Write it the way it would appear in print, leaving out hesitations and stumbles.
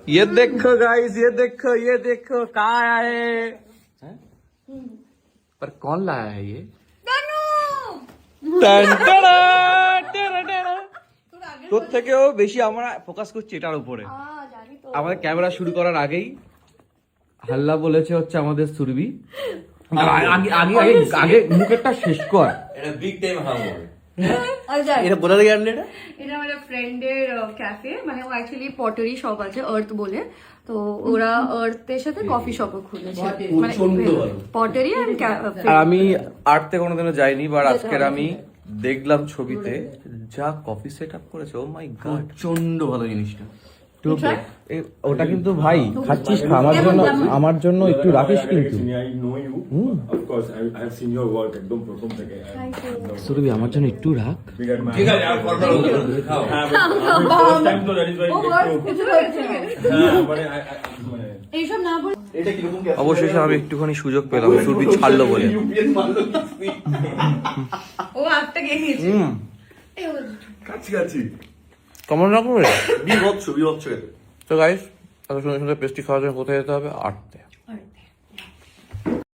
ये देखो गाइस, ये देखो कहाँ आया है? पर कौन लाया है ये? তোর থেকেও বেশি আমরা ফোকাস করছি এটার উপরে। আমাদের ক্যামেরা শুরু করার আগেই হাল্লা বলেছে হচ্ছে আমাদের সুরভি আগে আগে আগে আগে মুখেরটা শেষ কর। এটা বিগ টাইম হামর। এটা বলে দিয়ে আনলে এটা আমার ফ্রেন্ডের ক্যাফে, মানে ও অ্যাকচুয়ালি পটারি শপ আছে, আর্থ বলে। তো ওরা আর্থের সাথে কফি শপও খুলেছে, মানে পটারি আর আমি আর্থে কোনোদিনও যাইনি, বাট আজকের আমি দেখলাম ছবিতে যা কফি সেট আপ করেছে, ও মাই গড প্রচন্ড ভালো জিনিসটা। ওটা কিন্তু ভাই খাচ্ছিস, আমার জন্য একটু রাখিস কিন্তু। I know you. Of course, I have seen your work. একদম প্রথম থেকে। সুরভি আমার জন্য একটু রাখ। ঠিক আছে, আর ফরমাল খাও। First time তো that is why এইসব না বলে এটা কি রকম? অবশেষে আমি একটুখানি সুযোগ পেলাম সুরভি ছাড়লো বলে। ও আপটা গেছে। কাছি কেমন রকম রে? বিভৎস তো গাইস এত সুন্দর সুন্দর পেস্ট্রি খাওয়ার জন্য কোথায় যেতে হবে? আর্থে।